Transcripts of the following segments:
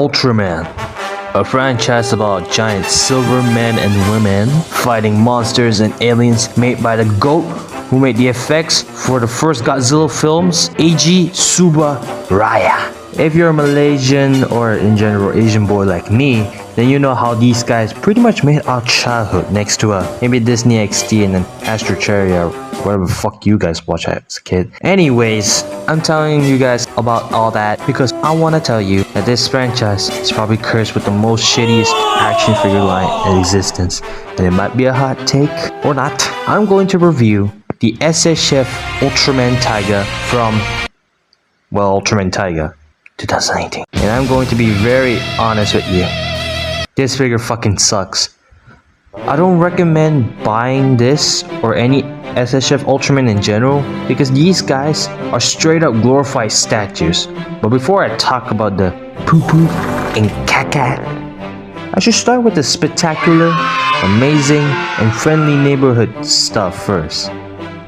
Ultraman, a franchise about giant silver men and women fighting monsters and aliens made by the GOAT who made the effects for the first Godzilla films, Eiji Tsuburaya. If you're a Malaysian or in general Asian boy like me, then you know how these guys pretty much made our childhood next to maybe Disney XD and then Astro Cherry or whatever the fuck you guys watch as a kid. Anyways, I'm telling you guys about all that because I want to tell you that this franchise is probably cursed with the most shittiest action figure line in existence. And it might be a hot take or not. I'm going to review the SHF Ultraman Taiga from, well, Ultraman Taiga 2019. And I'm going to be very honest with you. This figure fucking sucks. I don't recommend buying this or any SHF Ultraman in general because these guys are straight up glorified statues. But before I talk about the poo-poo and caca, I should start with the spectacular, amazing, and friendly neighborhood stuff first.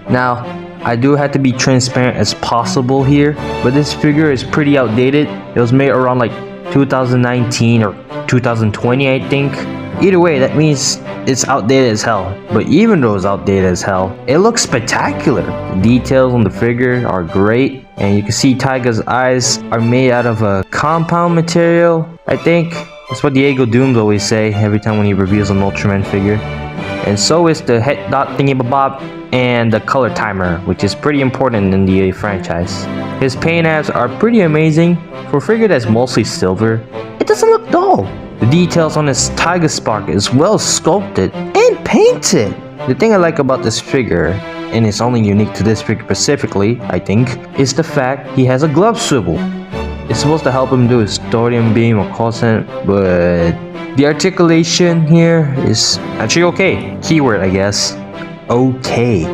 Now, I do have to be transparent as possible here, but this figure is pretty outdated. It was made around like 2019 or 2020, I think. Either way, that means it's outdated as hell. But even though it's outdated as hell, it looks spectacular. The details on the figure are great, and you can see Taiga's eyes are made out of a compound material, I think. That's what Diego Dooms always say every time when he reveals an Ultraman figure. And so is the head dot thingy-bob and the color timer, which is pretty important in the franchise. His paint apps are pretty amazing. For a figure that's mostly silver, it doesn't look dull. The details on his Taiga Spark is well sculpted and painted. The thing I like about this figure, and it's only unique to this figure specifically, I think, is the fact he has a glove swivel. It's supposed to help him do his thorium beam or cosine, but the articulation here is actually okay. Keyword, I guess. Okay.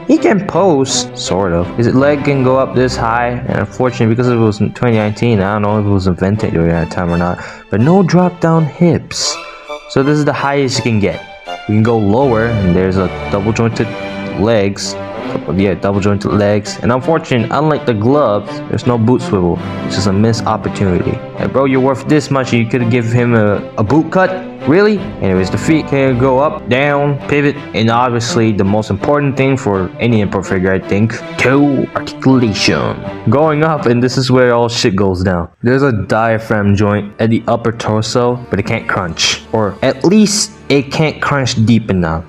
He can pose, sort of. His leg can go up this high, and unfortunately, because it was in 2019, I don't know if it was invented during that time or not, but no drop down hips. So this is the highest you can get. You can go lower, and there's a double jointed legs. Yeah, double jointed legs. And unfortunately, unlike the gloves, there's no boot swivel, which is a missed opportunity. And bro, you're worth this much, and you could give him a boot cut? Really? Anyways, the feet can go up, down, pivot, and obviously the most important thing for any import figure, I think, toe articulation. Going up, and this is where all shit goes down. There's a diaphragm joint at the upper torso, but it can't crunch. Or at least it can't crunch deep enough.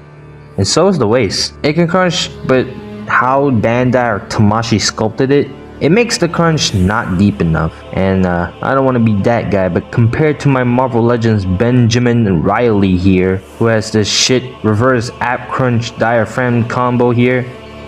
And so is the waist. It can crunch, but how Bandai or Tamashi sculpted it, it makes the crunch not deep enough. And I don't want to be that guy, but compared to my Marvel Legends Benjamin Riley here, who has this shit reverse ab crunch diaphragm combo here,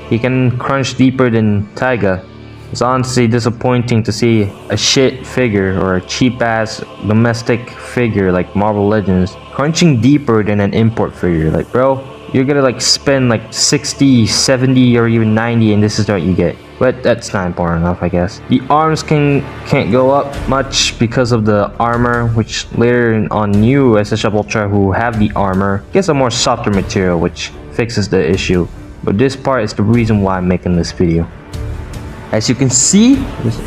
he can crunch deeper than Taiga. It's honestly disappointing to see a shit figure or a cheap ass domestic figure like Marvel Legends crunching deeper than an import figure. Like, bro, you're gonna like spend like 60, 70, or even 90, and this is what you get. But that's not important enough, I guess. The arms can't go up much because of the armor, which later on new SHF Ultra who have the armor gets a more softer material, which fixes the issue. But this part is the reason why I'm making this video. As you can see,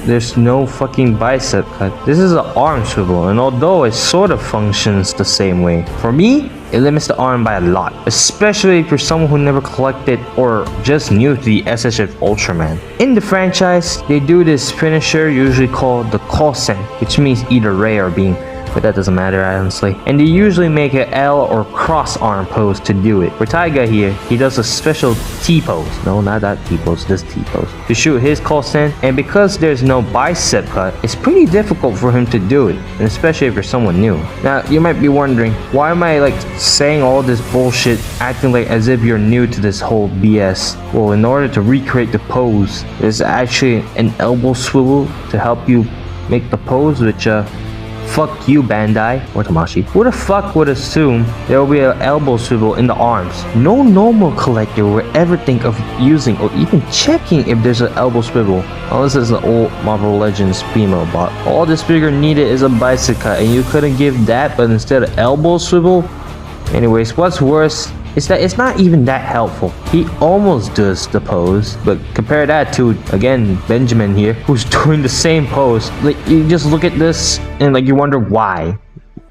there's no fucking bicep cut. This is an arm swivel, and although it sort of functions the same way, for me, it limits the arm by a lot, especially if you're someone who never collected or just new to the SHF Ultraman. In the franchise, they do this finisher usually called the cosine, which means either ray or beam, but that doesn't matter honestly. And they usually make an L or cross arm pose to do it. For Taiga here, he does a special T pose. No, not that T pose, this T pose. To shoot his cosine, and because there's no bicep cut, it's pretty difficult for him to do it, and especially if you're someone new. Now, you might be wondering, why am I like saying all this bullshit, acting like as if you're new to this whole BS? Well, in order to recreate the pose, there's actually an elbow swivel to help you make the pose, which fuck you, Bandai or Tamashi. Who the fuck would assume there will be an elbow swivel in the arms? No normal collector would ever think of using or even checking if there's an elbow swivel, unless it's an old Marvel Legends female bot. All this figure needed is a bicep cut, and you couldn't give that, but instead of elbow swivel? Anyways, what's worse is that it's not even that helpful. He almost does the pose, but compare that to, again, Benjamin here, who's doing the same pose. Like, you just look at this and like you wonder why.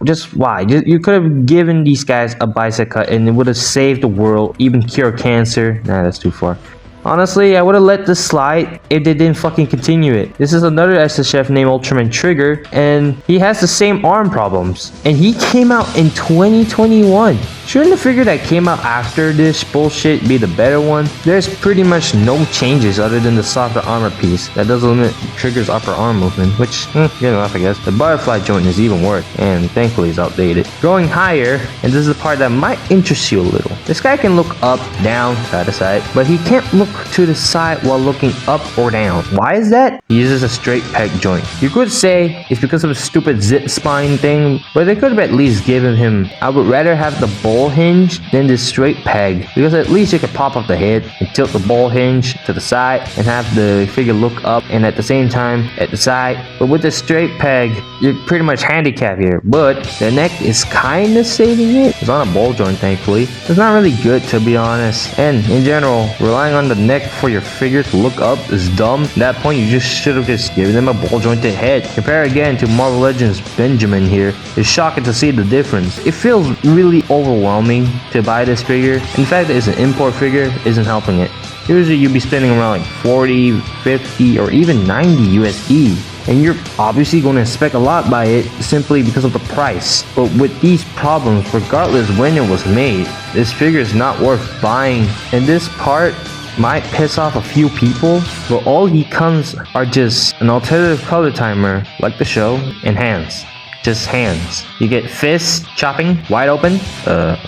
Just why? You could have given these guys a bicep cut and it would have saved the world, even cure cancer. Nah, that's too far. Honestly, I would have let this slide if they didn't fucking continue it. This is another SHF named Ultraman Trigger, and he has the same arm problems. And he came out in 2021. Shouldn't the figure that came out after this bullshit be the better one? There's pretty much no changes other than the softer armor piece that does limit Trigger's upper arm movement, which, good enough I guess. The butterfly joint is even worse, and thankfully it's outdated. Going higher, and this is the part that might interest you a little. This guy can look up, down, side to side, but he can't look to the side while looking up or down. Why is that? He uses a straight peg joint. You could say it's because of a stupid zip spine thing, but they could have at least given him, I would rather have the ball hinge than this straight peg, because at least you could pop up the head and tilt the ball hinge to the side and have the figure look up and at the same time at the side. But with the straight peg, you're pretty much handicapped here, but the neck is kind of saving it. It's on a ball joint, thankfully. It's not really good, to be honest, and in general, relying on the neck for your figure to look up is dumb. At that point, you just should have just given them a ball jointed head. Compare again to Marvel Legends Benjamin here. It's shocking to see the difference. It feels really overwhelming to buy this figure, and the fact that it's an import figure isn't helping it. Usually you'd be spending around like 40, 50, or even 90 USD. And you're obviously going to expect a lot by it simply because of the price. But with these problems, regardless when it was made, this figure is not worth buying. And this part might piss off a few people, but all he comes are just an alternative color timer, like the show, and hands. Just hands. You get fists chopping, wide open,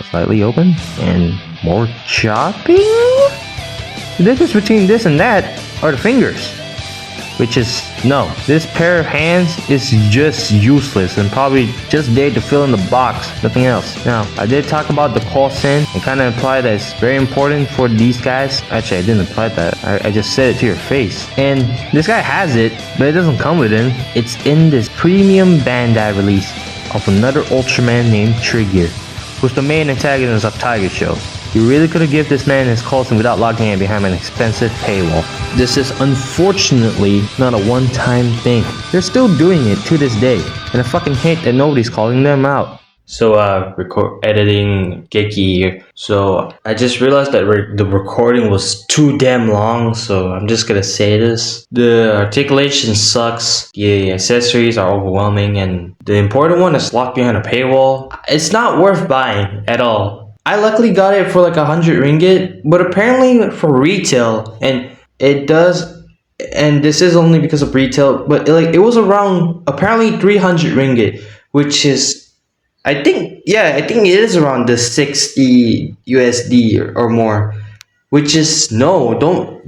slightly open, and more chopping? The difference between this and that are the fingers. Which is, no. This pair of hands is just useless and probably just there to fill in the box, nothing else. Now, I did talk about the call sin and kind of implied that it's very important for these guys. Actually, I didn't imply that. I just said it to your face. And this guy has it, but it doesn't come with him. It's in this premium Bandai release of another Ultraman named Trigger, who's the main antagonist of Taiga show. You really could have given this man his calling without locking him behind an expensive paywall. This is unfortunately not a one-time thing. They're still doing it to this day, and I fucking hate that nobody's calling them out. So editing Geki here. So I just realized that the recording was too damn long, so I'm just gonna say this. The articulation sucks, the accessories are overwhelming, and the important one is locked behind a paywall. It's not worth buying at all. I luckily got it for like 100 ringgit, but apparently for retail, and it does, and this is only because of retail, but it was around apparently 300 ringgit, which is, I think it is around the 60 USD or more, which is, no, don't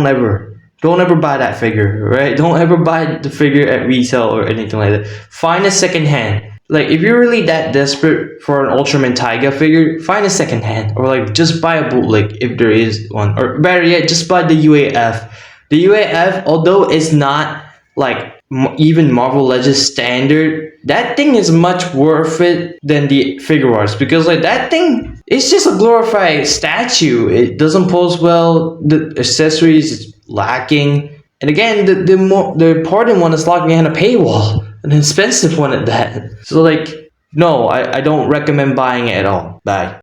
ever buy that figure, right? Don't ever buy the figure at retail or anything like that. Find a second hand. Like, if you're really that desperate for an Ultraman Taiga figure, find a second hand, or like just buy a bootleg if there is one, or better yet, just buy the UAF. The UAF, although it's not like even Marvel Legends standard, that thing is much worth it than the figure arts, because like that thing, it's just a glorified statue. It doesn't pose well. The accessories is lacking, and again, the important one is locked behind a paywall. An expensive one at that. So like, no, I don't recommend buying it at all. Bye.